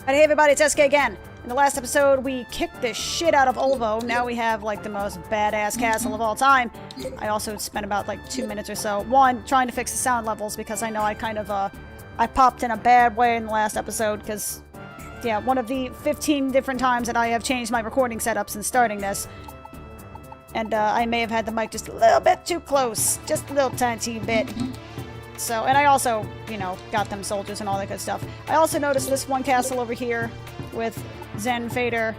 Hey everybody, it's SK again. In the last episode, we kicked the shit out of Olvo. Now we have, like, the most badass castle of all time. I also spent about, like, 2 minutes or so. One, trying to fix the sound levels, because I know I kind of, I popped in a bad way in the last episode, because, yeah, one of the 15 different times that I have changed my recording setup since starting this. And, I may have had the mic just a little bit too close. Just a little tiny bit. So, and I also, you know, got them soldiers and all that good stuff. I also noticed this one castle over here with Jen Fader,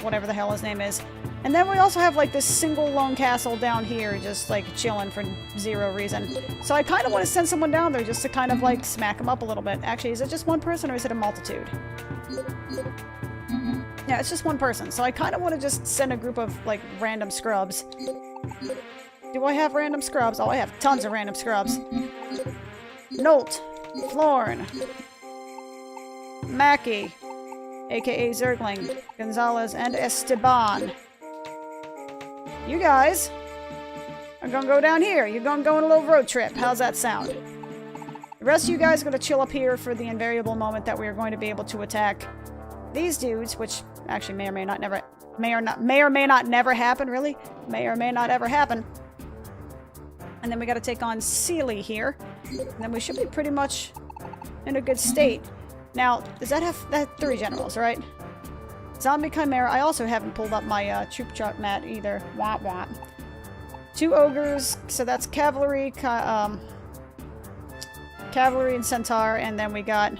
whatever the hell his name is. And then we also have, like, this single lone castle down here just, like, chilling for zero reason. So I kind of want to send someone down there just to kind of, like, smack them up a little bit. Actually, is it just one person or is it a multitude? Yeah, it's just one person. So I kind of want to just send a group of, like, random scrubs. Do I have random scrubs? Oh, I have tons of random scrubs. Nolt, Florn, Mackie, aka Zergling, Gonzalez, and Esteban. You guys are gonna go down here. You're gonna go on a little road trip. How's that sound? The rest of you guys are gonna chill up here for the invariable moment that we are going to be able to attack these dudes, which actually may or may not never happen, really. May or may not ever happen. And then we gotta take on Sealy here. And then we should be pretty much in a good state. Now, does that have 3 generals, right? Zombie Chimera. I also haven't pulled up my troop chart mat either. Wah wah. 2 ogres, so that's cavalry, cavalry and centaur, and then we got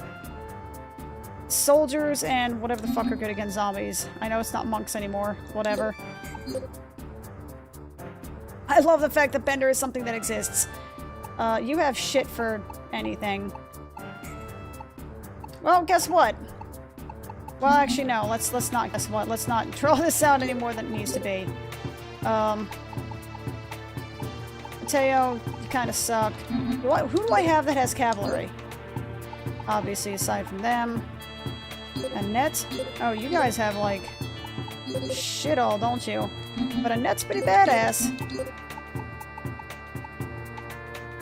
soldiers and whatever the fuck are good against zombies. I know it's not monks anymore. Whatever. I love the fact that Bender is something that exists. You have shit for anything. Well, guess what? Well, actually, no. Let's not guess what. Let's not draw this out any more than it needs to be. Mateo, you kind of suck. Who do I have that has cavalry? Obviously, aside from them. Annette? Oh, you guys have, like, shit all, don't you? But Annette's pretty badass.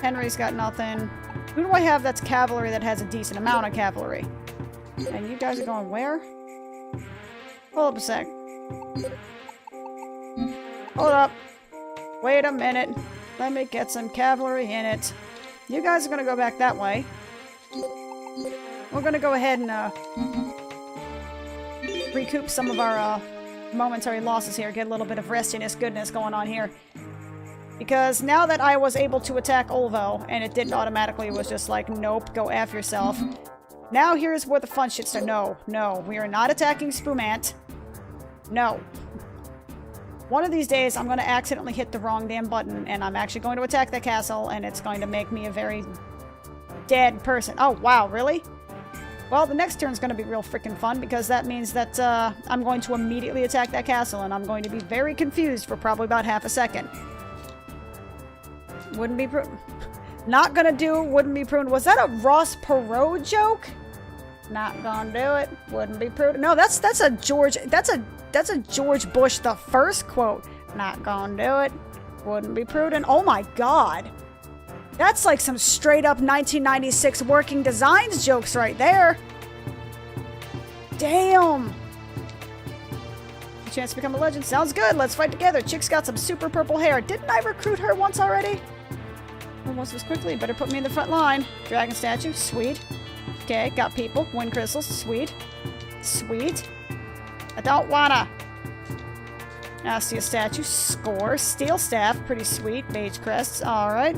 Henry's got nothing. Who do I have that's cavalry that has a decent amount of cavalry? And you guys are going where? Hold up a sec. Hold up. Wait a minute. Let me get some cavalry in it. You guys are gonna go back that way. We're gonna go ahead and recoup some of our momentary losses here. Get a little bit of restiness goodness going on here. Because now that I was able to attack Olvo, and it didn't automatically, it was just like, nope, go F yourself. Now here's where the fun shit starts. No, we are not attacking Spumant. No. One of these days, I'm going to accidentally hit the wrong damn button, and I'm actually going to attack that castle, and it's going to make me a very dead person. Oh, wow, really? Well, the next turn's going to be real freaking fun, because that means that I'm going to immediately attack that castle, and I'm going to be very confused for probably about half a second. Wouldn't be prudent. Not gonna do, wouldn't be prudent. Was that a Ross Perot joke? Not gonna do it. Wouldn't be prudent. No, that's a George Bush the first quote. Not gonna do it. Wouldn't be prudent. Oh my god. That's like some straight up 1996 Working Designs jokes right there. Damn. Chance to become a legend. Sounds good. Let's fight together. Chick's got some super purple hair. Didn't I recruit her once already? Almost as quickly. Better put me in the front line. Dragon statue. Sweet. Okay, got people. Wind crystals. Sweet. Sweet. I don't wanna. Astia statue. Score. Steel staff. Pretty sweet. Mage crests. Alright.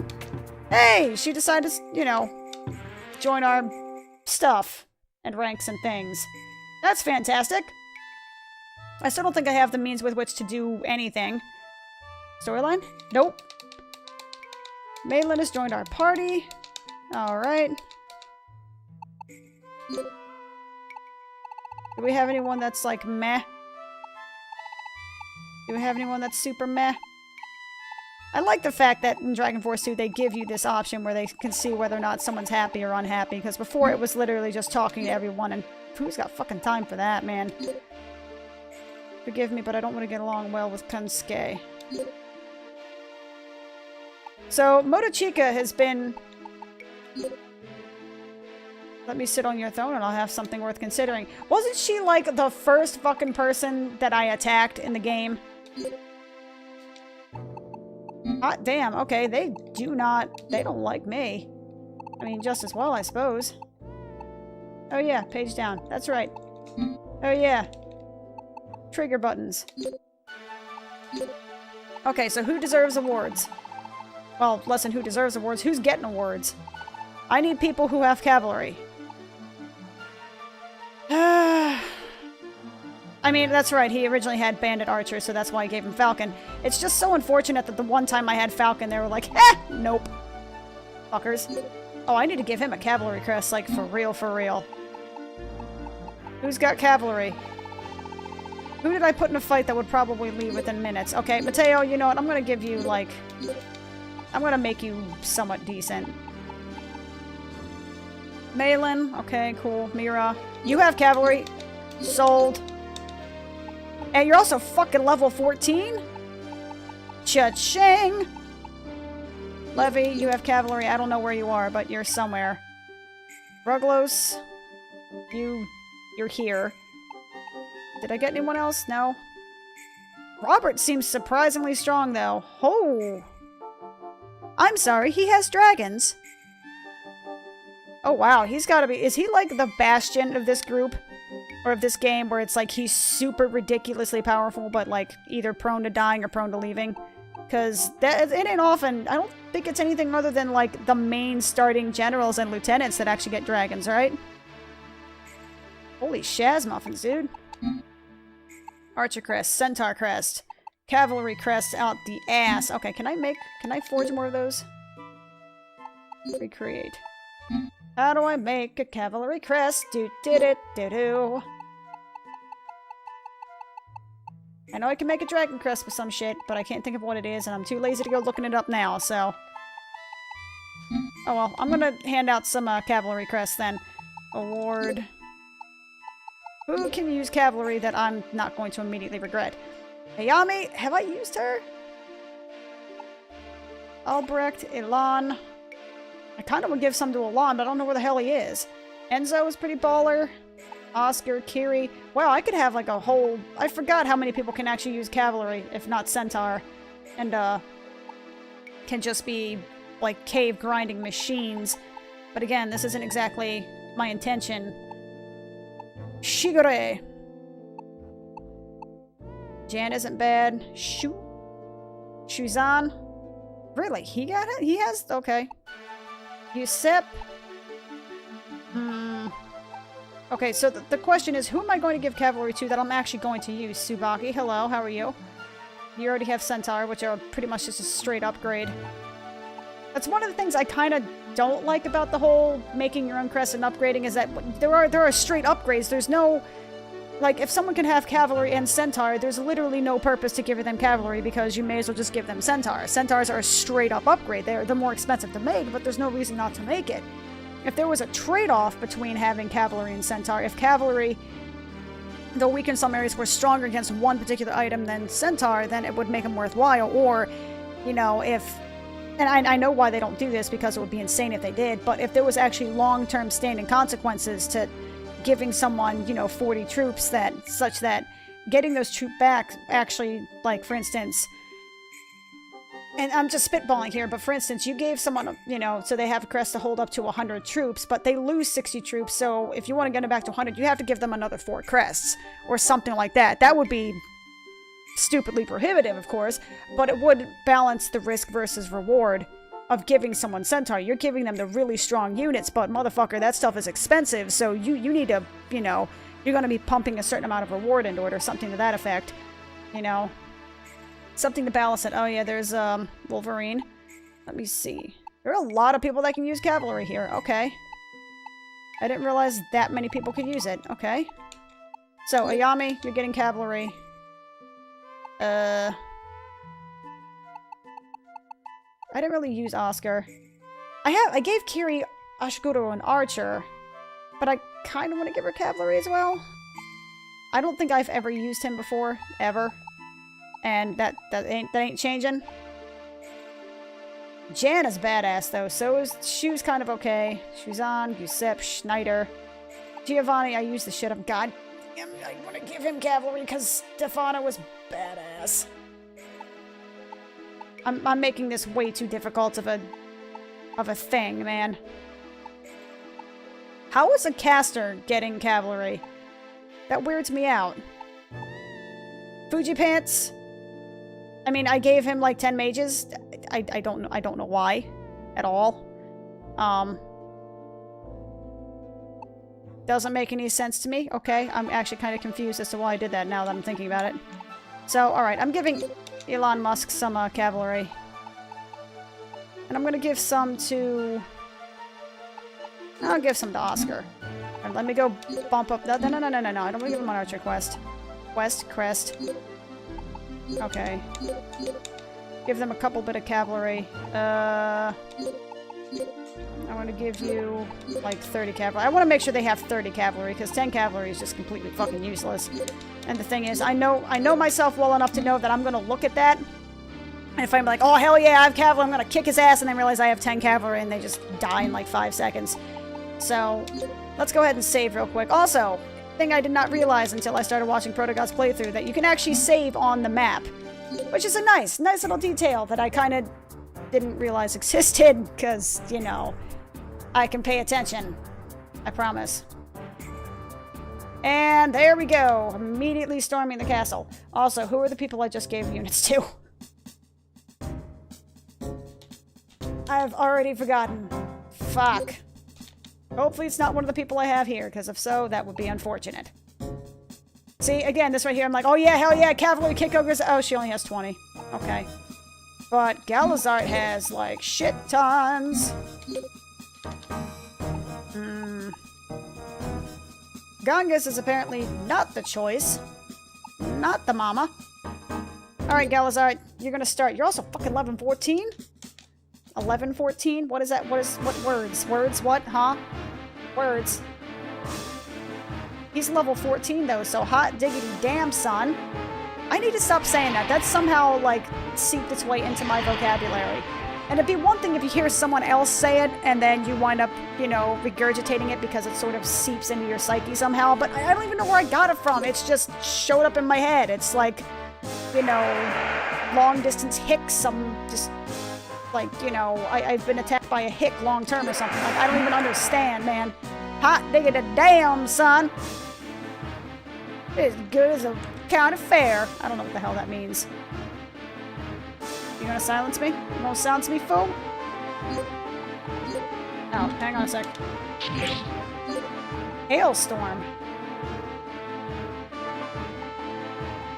Hey! She decided to, you know, join our stuff and ranks and things. That's fantastic. I still don't think I have the means with which to do anything. Storyline? Nope. Maylin has joined our party. Alright. Do we have anyone that's like meh? Do we have anyone that's super meh? I like the fact that in Dragon Force 2 they give you this option where they can see whether or not someone's happy or unhappy, because before it was literally just talking to everyone, and who's got fucking time for that, man? Forgive me, but I don't want to get along well with Kansuke. So, Motochika has been Let me sit on your throne and I'll have something worth considering. Wasn't she like the first fucking person that I attacked in the game? Hot damn, okay, they don't like me. I mean, just as well, I suppose. Oh yeah, page down. That's right. Oh yeah. Trigger buttons. Okay, so who deserves awards? Well, less than who deserves awards. Who's getting awards? I need people who have cavalry. I mean, that's right. He originally had bandit archer, so that's why I gave him falcon. It's just so unfortunate that the one time I had falcon, they were like, nope. Fuckers. Oh, I need to give him a cavalry crest, like, for real, for real. Who's got cavalry? Who did I put in a fight that would probably leave within minutes? Okay, Mateo, you know what? I'm gonna give you, like... I'm gonna make you somewhat decent. Malin, okay, cool. Mira. You have cavalry. Sold. And you're also fucking level 14? Cha-ching! Levy, you have cavalry. I don't know where you are, but you're somewhere. Ruglos, you're here. Did I get anyone else? No. Robert seems surprisingly strong, though. Oh! I'm sorry, he has dragons. Oh, wow, he's gotta be... Is he like the bastion of this group? Or of this game, where it's like he's super ridiculously powerful, but like either prone to dying or prone to leaving? Because it ain't often... I don't think it's anything other than like the main starting generals and lieutenants that actually get dragons, right? Holy shaz muffins, dude. Archer crest, centaur crest, cavalry crest out the ass. Okay, can I forge more of those? Recreate. How do I make a cavalry crest? Do-do-do-do-do. I know I can make a dragon crest with some shit, but I can't think of what it is, and I'm too lazy to go looking it up now, so... Oh well, I'm gonna hand out some cavalry crests then. Award. Who can use cavalry that I'm not going to immediately regret? Ayami, have I used her? Albrecht, Elan. I kind of would give some to Elan, but I don't know where the hell he is. Enzo is pretty baller. Oscar, Kiri. Wow, I could have like a whole... I forgot how many people can actually use cavalry, if not centaur. And, can just be, like, cave grinding machines. But again, this isn't exactly my intention. Shigure. Jan isn't bad. Shuzan. Really? He got it? He has? Okay. Yusep. Okay, so the question is, who am I going to give cavalry to that I'm actually going to use? Subaki, hello, how are you? You already have Centaur, which are pretty much just a straight upgrade. That's one of the things I kind of don't like about the whole making your own crest and upgrading, is that there are straight upgrades. There's no... Like, if someone can have cavalry and Centaur, there's literally no purpose to giving them cavalry, because you may as well just give them Centaur. Centaurs are a straight up upgrade. They're more expensive to make, but there's no reason not to make it. If there was a trade-off between having cavalry and Centaur, if cavalry, though weak in some areas, were stronger against one particular item than Centaur, then it would make them worthwhile. Or, you know, if... And I know why they don't do this, because it would be insane if they did, but if there was actually long-term standing consequences to giving someone, you know, 40 troops, such that getting those troops back actually, like, for instance... And I'm just spitballing here, but for instance, you gave someone, you know, so they have a crest to hold up to 100 troops, but they lose 60 troops, so if you want to get them back to 100, you have to give them another 4 crests, or something like that. That would be stupidly prohibitive, of course, but it would balance the risk versus reward of giving someone Centaur. You're giving them the really strong units, but motherfucker, that stuff is expensive, so you need to, you know, you're going to be pumping a certain amount of reward into it, or something to that effect, you know. Something to balance it. Oh yeah, there's Wolverine. Let me see. There are a lot of people that can use cavalry here. Okay. I didn't realize that many people could use it. Okay. So, Ayami, you're getting cavalry. I didn't really use Oscar. I gave Kiri Ashiguro an archer, but I kind of want to give her cavalry as well. I don't think I've ever used him before, ever. And that ain't changing. Jan is badass, though. So is Shu's kind of okay. Shuzan, Giuseppe, Schneider. Giovanni, I use the shit of God. I want to give him cavalry because Stefano was badass. I'm making this way too difficult of a thing, man. How is a caster getting cavalry? That weirds me out. Fuji Pants. I mean, I gave him like 10 mages. I don't know why at all. Doesn't make any sense to me. Okay, I'm actually kind of confused as to why I did that now that I'm thinking about it. So, alright, I'm giving Elon Musk some cavalry. And I'm gonna give some to... I'll give some to Oscar. And let me go bump up... No, I don't want to give him an archer quest. Crest. Okay. Give them a couple bit of cavalry. I want to give you, like, 30 cavalry. I want to make sure they have 30 cavalry, because 10 cavalry is just completely fucking useless. And the thing is, I know myself well enough to know that I'm going to look at that, and if I'm like, oh, hell yeah, I have cavalry, I'm going to kick his ass, and then realize I have 10 cavalry, and they just die in, like, 5 seconds. So, let's go ahead and save real quick. Also, thing I did not realize until I started watching Protogod's playthrough, that you can actually save on the map. Which is a nice little detail that I kind of didn't realize existed, because, you know, I can pay attention. I promise. And there we go. Immediately storming the castle. Also, who are the people I just gave units to? I have already forgotten. Fuck. Hopefully it's not one of the people I have here, because if so, that would be unfortunate. See, again, this right here, I'm like, oh yeah, hell yeah, cavalry kick ogres. Oh, she only has 20. Okay. But Galazart has, like, shit tons. Gongus is apparently not the choice. Not the mama. Alright, Galazart, you're gonna start. You're also fucking 11-14? 11-14? What is that? What words? Words? What? Huh? Words. He's level 14, though, so hot diggity damn, son. I need to stop saying that. That's somehow, like, seeped its way into my vocabulary. And it'd be one thing if you hear someone else say it, and then you wind up, you know, regurgitating it because it sort of seeps into your psyche somehow, but I don't even know where I got it from. It's just showed up in my head. It's like, you know, long-distance hicks. I'm just, like, you know, I've been attacked by a hick long-term or something. Like, I don't even understand, man. Hot diggity damn, son. As good as a county fair. I don't know what the hell that means. You gonna silence me? You gonna silence me, fool? Oh, hang on a sec. Hailstorm.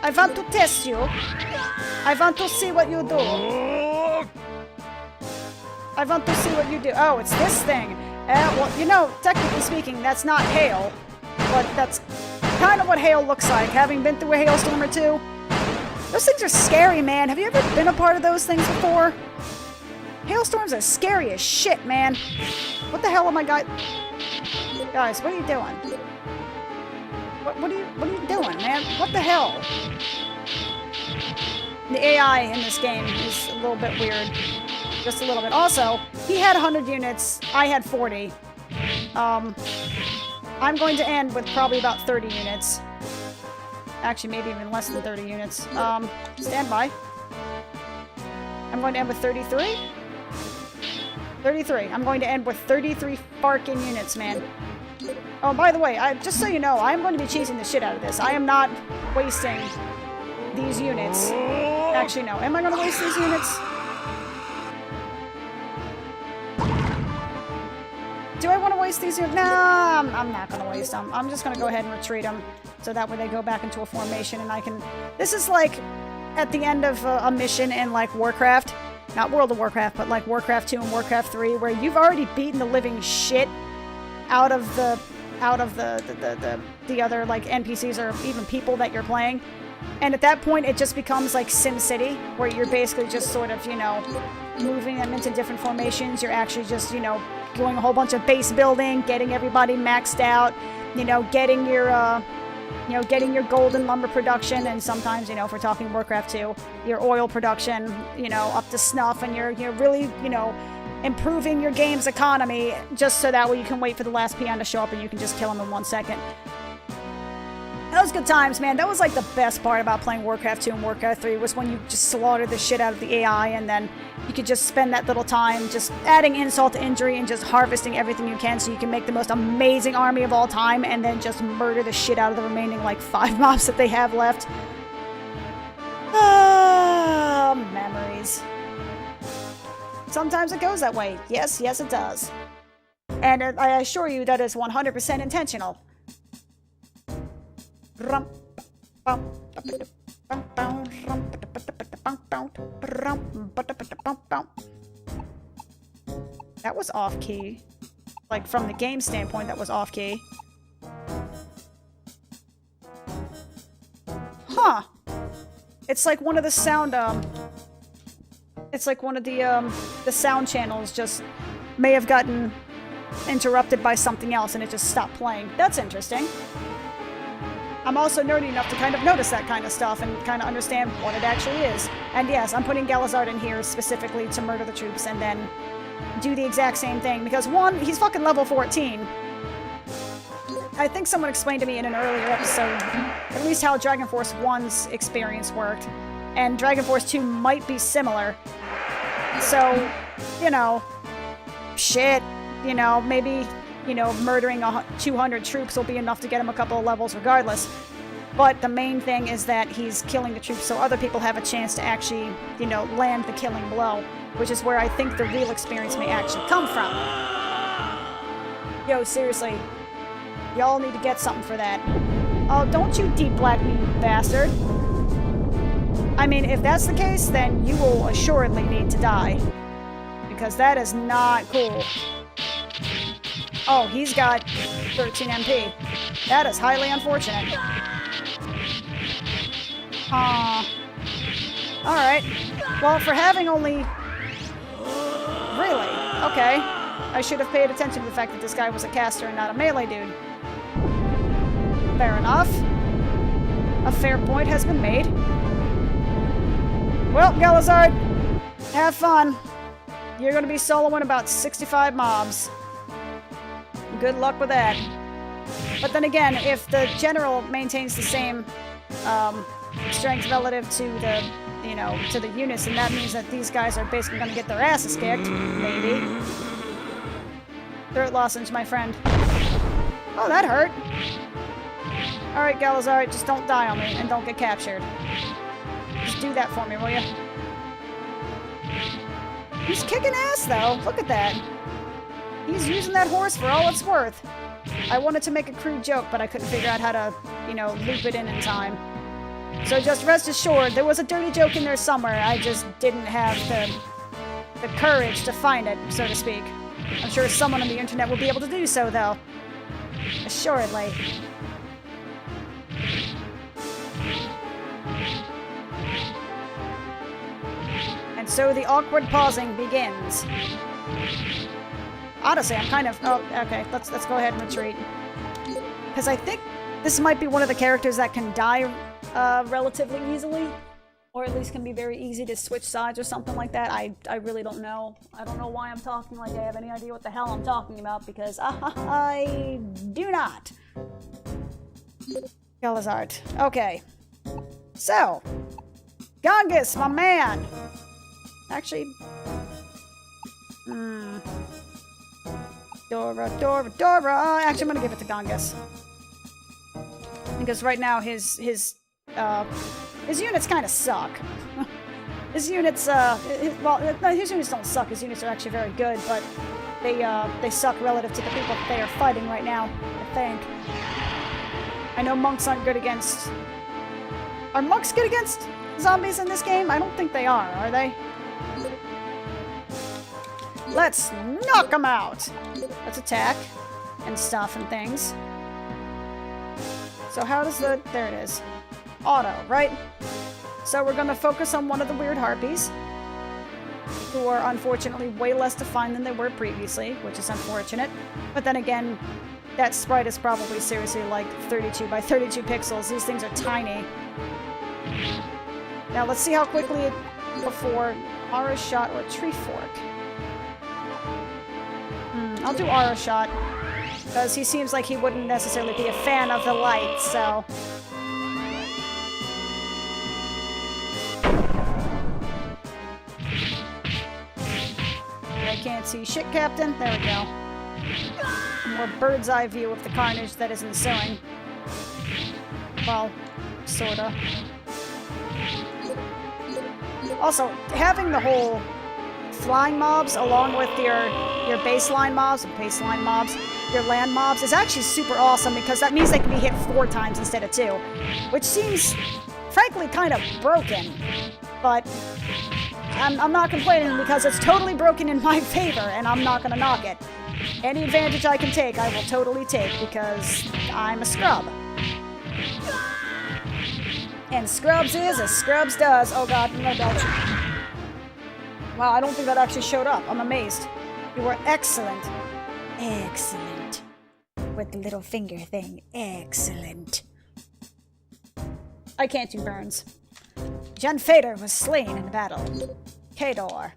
I want to test you. I want to see what you do. I want to see what you do. Oh, it's this thing. Well, you know, technically speaking, that's not hail. But that's kind of what hail looks like, having been through a hailstorm or two. Those things are scary, man. Have you ever been a part of those things before? Hailstorms are scary as shit, man. What the hell am I Guys, what are you doing? What are you doing, man? What the hell? The AI in this game is a little bit weird. Just a little bit. Also, he had 100 units. I had 40. I'm going to end with probably about 30 units. Actually, maybe even less than 30 units. Stand by. I'm going to end with 33? 33. I'm going to end with 33 farking units, man. Oh, by the way, just so you know, I am going to be cheesing the shit out of this. I am not wasting these units. Actually, no. Am I going to waste these units? Do I want to waste these units? Nah, I'm not going to waste them. I'm just going to go ahead and retreat them. So that way they go back into a formation and I can... This is like at the end of a mission in like Warcraft. Not World of Warcraft, but like Warcraft 2 and Warcraft 3, where you've already beaten the living shit out of the other like NPCs or even people that you're playing. And at that point it just becomes like Sim City, where you're basically just sort of, you know, moving them into different formations. You're actually just, you know, doing a whole bunch of base building, getting everybody maxed out, you know, getting your you know, getting your golden lumber production, and sometimes, you know, if we're talking Warcraft 2, your oil production, you know, up to snuff, and you're really, you know, improving your game's economy just so that way you can wait for the last peon to show up and you can just kill him in 1 second. That was good times, man. That was like the best part about playing Warcraft 2 and Warcraft 3 was when you just slaughtered the shit out of the AI, and then you could just spend that little time just adding insult to injury and just harvesting everything you can so you can make the most amazing army of all time and then just murder the shit out of the remaining like 5 mobs that they have left. Ah, memories. Sometimes it goes that way. Yes, yes it does. And I assure you that is 100% intentional. That was off-key. Like, from the game standpoint, that was off-key. Huh. It's like one of the sound, it's like one of the sound channels just may have gotten interrupted by something else and it just stopped playing. That's interesting. I'm also nerdy enough to kind of notice that kind of stuff and kind of understand what it actually is. And yes, I'm putting Galazard in here specifically to murder the troops and then do the exact same thing. Because one, he's fucking level 14. I think someone explained to me in an earlier episode at least how Dragon Force 1's experience worked. And Dragon Force 2 might be similar. So, you know, shit, you know, maybe... you know, murdering 200 troops will be enough to get him a couple of levels regardless. But the main thing is that he's killing the troops so other people have a chance to actually, you know, land the killing blow, which is where I think the real experience may actually come from. Yo, seriously. Y'all need to get something for that. Oh, don't you deep black me, you bastard. I mean, if that's the case, then you will assuredly need to die. Because that is not cool. Oh, he's got 13 MP. That is highly unfortunate. Alright. Well, for having only... Really? Okay. I should have paid attention to the fact that this guy was a caster and not a melee dude. Fair enough. A fair point has been made. Well, Galazard, have fun. You're going to be soloing about 65 mobs. Good luck with that. But then again, if the general maintains the same strength relative to the, you know, to the units, then that means that these guys are basically going to get their asses kicked. Maybe. Third lozenge, my friend. Oh, that hurt. Alright, Galazard, just don't die on me and don't get captured. Just do that for me, will you? He's kicking ass, though. Look at that. He's using that horse for all it's worth. I wanted to make a crude joke, but I couldn't figure out how to, you know, loop it in time. So just rest assured, there was a dirty joke in there somewhere. I just didn't have the courage to find it, so to speak. I'm sure someone on the internet will be able to do so, though. Assuredly. And so the awkward pausing begins. Honestly, I'm kind of... Oh, okay. Let's go ahead and retreat. Because I think this might be one of the characters that can die relatively easily. Or at least can be very easy to switch sides or something like that. I really don't know. I don't know why I'm talking like I have any idea what the hell I'm talking about. Because I do not. Galazard. Okay. So. Gongus, my man! Actually... Dora. Actually, I'm gonna give it to Gongus. Because right now, his units kind of suck. His units, his units don't suck. His units are actually very good, but they suck relative to the people that they are fighting right now, I think. I know monks aren't good against... Are monks good against zombies in this game? I don't think they are they? Let's knock them out! Let's attack and stuff and things. So how does the... There it is. Auto, right? So we're gonna focus on one of the weird harpies, who are unfortunately way less defined than they were previously, which is unfortunate. But then again, that sprite is probably seriously like 32 by 32 pixels. These things are tiny. Now let's see how quickly before Aura Shot or Tree Fork. I'll do Aura Shot, because he seems like he wouldn't necessarily be a fan of the light, so... I can't see shit, Captain. There we go. More bird's eye view of the carnage that is ensuing. Well, sorta. Also, having the whole flying mobs along with your baseline mobs, your land mobs, is actually super awesome, because that means they can be hit 4 times instead of 2. Which seems, frankly, kind of broken. But I'm not complaining, because it's totally broken in my favor, and I'm not gonna knock it. Any advantage I can take, I will totally take, because I'm a scrub. And Scrubs is as Scrubs does. Oh god, no doubt. Wow, I don't think that actually showed up. I'm amazed. You were excellent. Excellent. With the little finger thing. Excellent. I can't do burns. Jen Fader was slain in battle. Kador.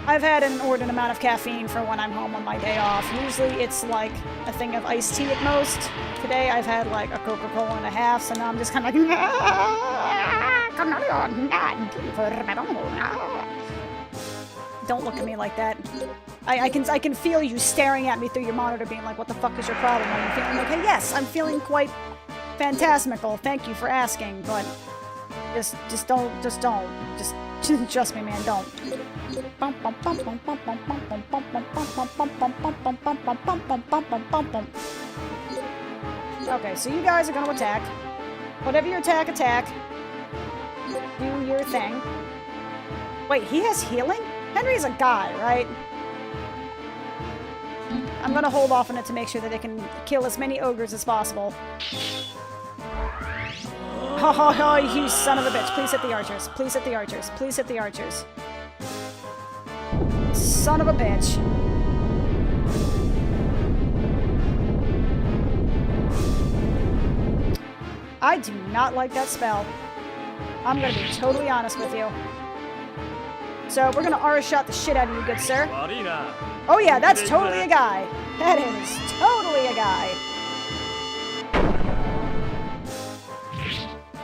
I've had an inordinate amount of caffeine for when I'm home on my day off. Usually it's like a thing of iced tea at most. Today I've had like a Coca-Cola and a half, so now I'm just kind of like... Don't look at me like that. I can feel you staring at me through your monitor being like, what the fuck is your problem? Are you feeling okay? Yes, I'm feeling quite phantasmical. Thank you for asking, but just trust me, man, don't. Okay, so you guys are gonna attack. Whatever you attack. Do your thing. Wait, he has healing? Henry's a guy, right? I'm gonna hold off on it to make sure that they can kill as many ogres as possible. Oh, you son of a bitch. Please hit the archers. Please hit the archers. Please hit the archers. Son of a bitch. I do not like that spell. I'm gonna be totally honest with you. So, we're gonna Aura Shot the shit out of you, good sir. Oh yeah, that's totally a guy. That is totally a guy.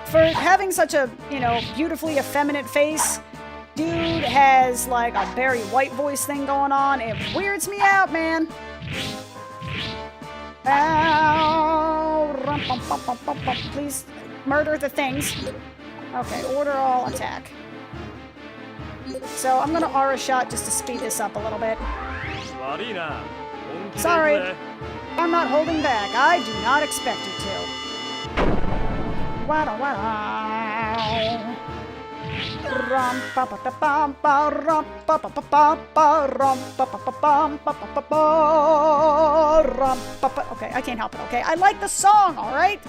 For having such a, you know, beautifully effeminate face, dude has like a Barry White voice thing going on. It weirds me out, man. Please murder the things. Okay, order all attack. So I'm gonna Aura Shot just to speed this up a little bit. Sorry, I'm not holding back. I do not expect you to. Okay, I can't help it, okay? I like the song, alright?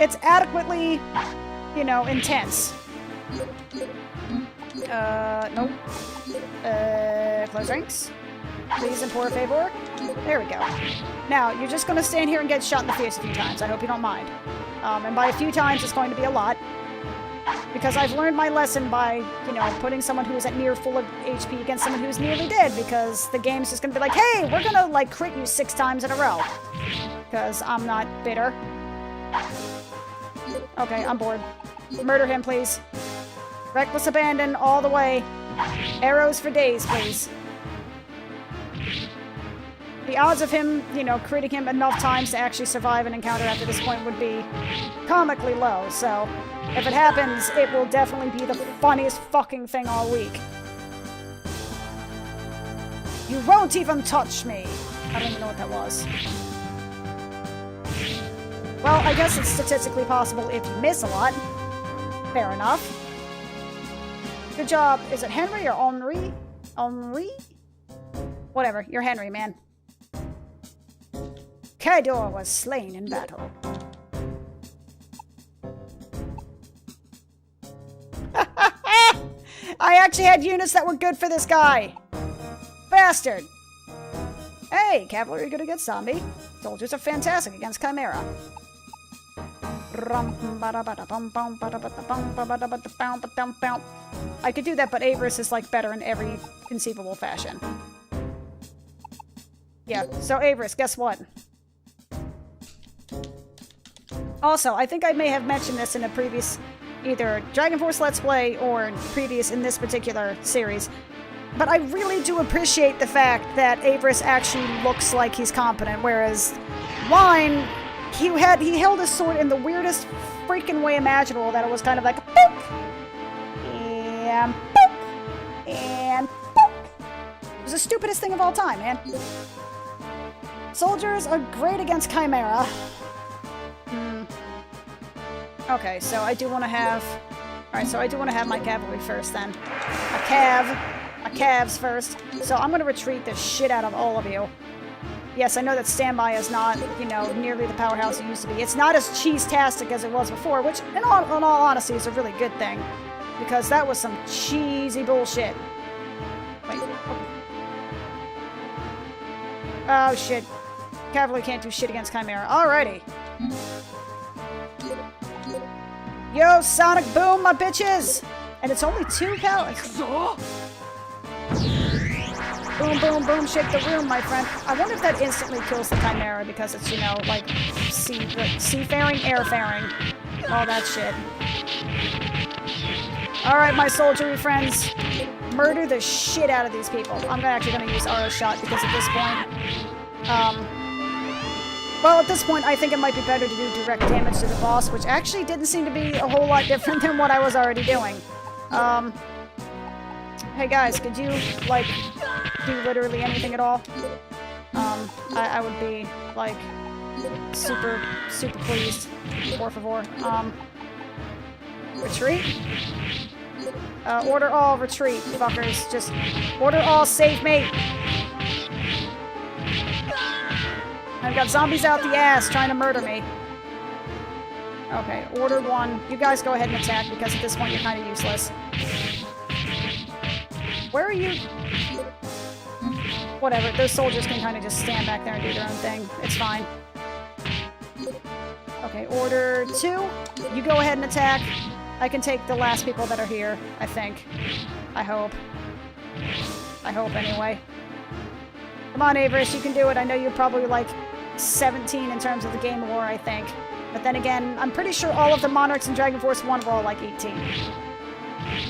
It's adequately, you know, intense. Nope. Close ranks. Please implore a favor. There we go. Now, you're just gonna stand here and get shot in the face a few times. I hope you don't mind. And by a few times, it's going to be a lot. Because I've learned my lesson by, you know, putting someone who is at near full of HP against someone who's nearly dead, because the game's just gonna be like, hey, we're gonna, like, crit you 6 times in a row. Because I'm not bitter. Okay, I'm bored. Murder him, please. Reckless abandon all the way. Arrows for days, please. The odds of him, you know, critting him enough times to actually survive an encounter after this point would be comically low, so if it happens, it will definitely be the funniest fucking thing all week. You won't even touch me! I don't even know what that was. Well, I guess it's statistically possible if you miss a lot. Fair enough. Good job. Is it Henry or Henri? Henri? Whatever, you're Henry, man. Kaidor was slain in battle. I actually had units that were good for this guy. Bastard. Hey, cavalry good against zombie. Soldiers are fantastic against chimera. I could do that, but Avarice is like better in every conceivable fashion. Yeah, so Avarice, guess what? Also, I think I may have mentioned this in a previous either Dragon Force Let's Play or previous in this particular series, but I really do appreciate the fact that Avarice actually looks like he's competent, whereas Wine, he held his sword in the weirdest freaking way imaginable, that it was kind of like a boop, and boop, and boop. It was the stupidest thing of all time, man. Soldiers are great against Chimera. Okay, so I do want to have... Alright, so I do want to have my cavalry first, then. My calves first. So I'm going to retreat the shit out of all of you. Yes, I know that standby is not, you know, nearly the powerhouse it used to be. It's not as cheese-tastic as it was before, which, in all honesty, is a really good thing. Because that was some cheesy bullshit. Wait. Oh, shit. Cavalry can't do shit against Chimera. Alrighty. Yo, Sonic Boom, my bitches! And it's only 2 pallets. Boom, boom, boom, shake the room, my friend. I wonder if that instantly kills the Chimera because it's, you know, like, seafaring, airfaring. All that shit. Alright, my soldiery friends. Murder the shit out of these people. I'm actually going to use Arrow Shot because at this point... well, at this point, I think it might be better to do direct damage to the boss, which actually didn't seem to be a whole lot different than what I was already doing. Hey guys, could you, like, do literally anything at all? I would be, like, super pleased. Por favor. Retreat? Order all retreat, fuckers. Just order all save me. I've got zombies out the ass trying to murder me. Okay, order 1. You guys go ahead and attack because at this point you're kind of useless. Where are you? Whatever, those soldiers can kind of just stand back there and do their own thing. It's fine. Okay, order 2. You go ahead and attack. I can take the last people that are here, I think. I hope. I hope, anyway. Come on, Avarice, you can do it. I know you're probably, like, 17 in terms of the game lore, I think. But then again, I'm pretty sure all of the Monarchs in Dragon Force 1 were all, like, 18.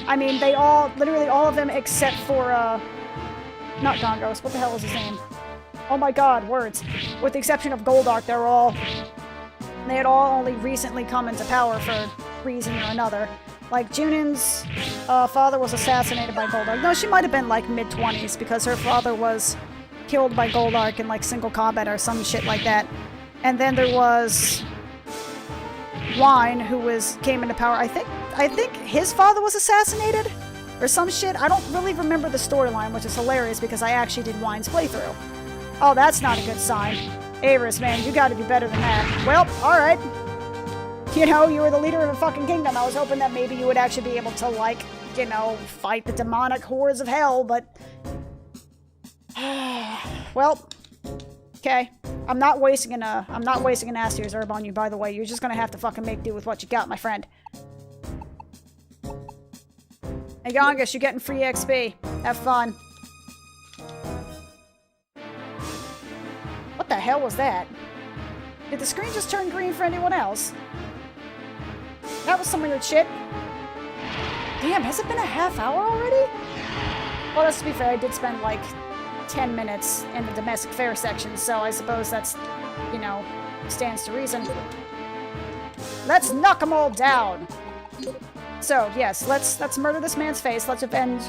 I mean, they all, literally all of them except for, not Gongos. What the hell was his name? Oh my god, words. With the exception of Goldark, they had all only recently come into power for reason or another. Like, Junin's father was assassinated by Goldark. No, she might have been, like, mid-20s, because her father was killed by Goldark in, like, single combat or some shit like that. And then there was Wine, who came into power. I think his father was assassinated or some shit. I don't really remember the storyline, which is hilarious because I actually did Wine's playthrough. Oh, that's not a good sign. Avarice, man, you gotta do better than that. Well, alright. You know, you were the leader of a fucking kingdom. I was hoping that maybe you would actually be able to, like, you know, fight the demonic hordes of hell, but... well, okay. I'm not wasting an Astier's herb on you, by the way. You're just gonna have to fucking make do with what you got, my friend. Hey, Gongus, you're getting free XP. Have fun. What the hell was that? Did the screen just turn green for anyone else? That was some weird shit. Damn, has it been a half hour already? Well, let's be fair, I did spend, like, 10 minutes in the domestic fare section, so I suppose that's, you know, stands to reason. Let's knock them all down! So, yes, let's murder this man's face. Let's avenge,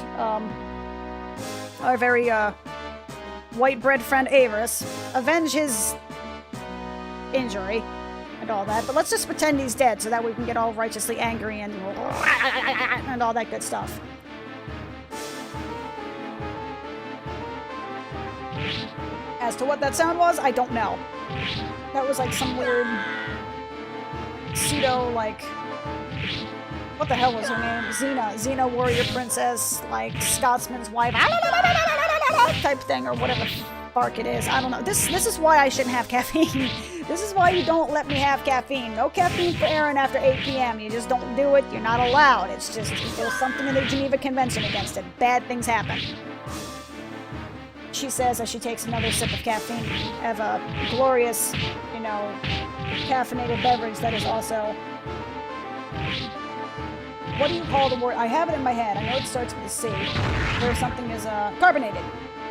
our very, white bread friend Avarice. Avenge his injury and all that, but let's just pretend he's dead so that we can get all righteously angry and all that good stuff. As to what that sound was, I don't know. That was like some weird pseudo, like, what the hell was her name? Xena warrior princess, like Scotsman's wife type thing, or whatever bark it is. I don't know. This is why I shouldn't have caffeine. This is why you don't let me have caffeine. No caffeine for Aaron after 8 p.m. You just don't do it. You're not allowed. It's just, there's something in the Geneva Convention against it. Bad things happen. She says as she takes another sip of caffeine, of a glorious, you know, caffeinated beverage that is also... What do you call the word? I have it in my head. I know it starts with a C. Where something is carbonated.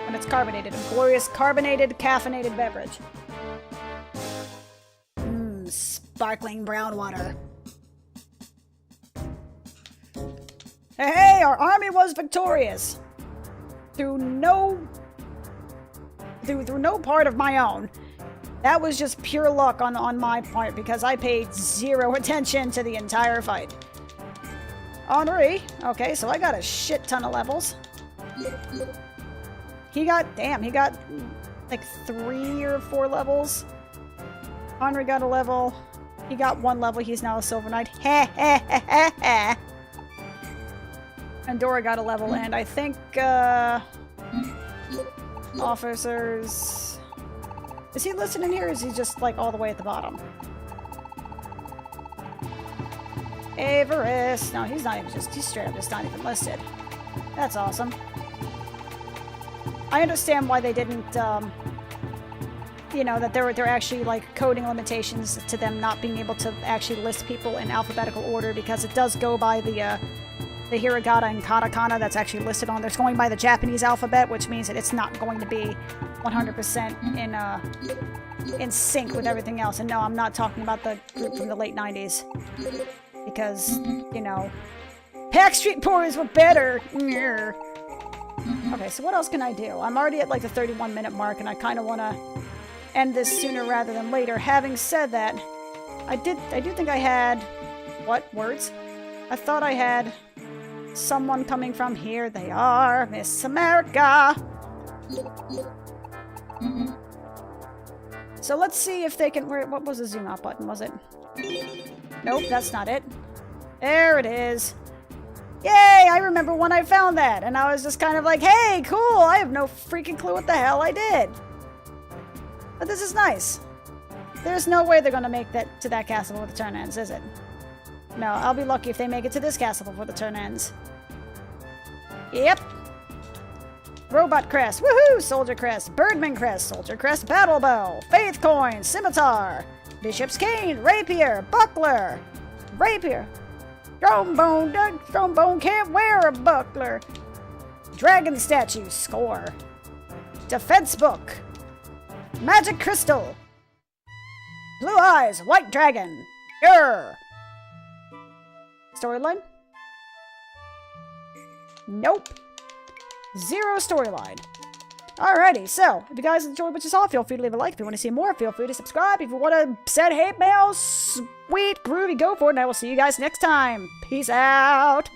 And it's carbonated. A glorious carbonated, caffeinated beverage. Sparkling brown water. Hey, our army was victorious. Through no part of my own. That was just pure luck on my part because I paid zero attention to the entire fight. Henri. Okay, so I got a shit ton of levels. He got like 3 or 4 levels. Henri got a level. He got 1 level. He's now a Silver Knight. And Dora got a level, and I think, officers... Is he listed in here, or is he just, like, all the way at the bottom? Everest. No, he's not even he's straight up just not even listed. That's awesome. I understand why they didn't, you know, that there are actually, like, coding limitations to them not being able to actually list people in alphabetical order, because it does go by the hiragana and katakana that's actually listed on. It's going by the Japanese alphabet, which means that it's not going to be 100% in sync with everything else. And no, I'm not talking about the group from the late 90s. Because, you know, Backstreet Boys were better. Okay, so what else can I do? I'm already at like the 31-minute mark, and I kind of want to end this sooner rather than later. Having said that, I do think I had... What? Words? I thought I had someone coming from here. They are Miss America. So let's see if they can... What was the zoom out button, was it? Nope, that's not it. There it is. Yay! I remember when I found that, and I was just kind of like, hey, cool! I have no freaking clue what the hell I did. But this is nice. There's no way they're gonna make that to that castle before the turn ends, is it? No, I'll be lucky if they make it to this castle before the turn ends. Yep. Robot crest, woohoo! Soldier crest, birdman crest, soldier crest, battle bow, faith coin, scimitar, bishop's cane, rapier, buckler, rapier, trombone can't wear a buckler, dragon statue, score, defense book, magic crystal, blue eyes, white dragon, grr. Storyline? Nope. 0 storyline. Alrighty, so, if you guys enjoyed what you saw, feel free to leave a like. If you want to see more, feel free to subscribe. If you want to send hate mail, sweet, groovy, go for it, and I will see you guys next time. Peace out!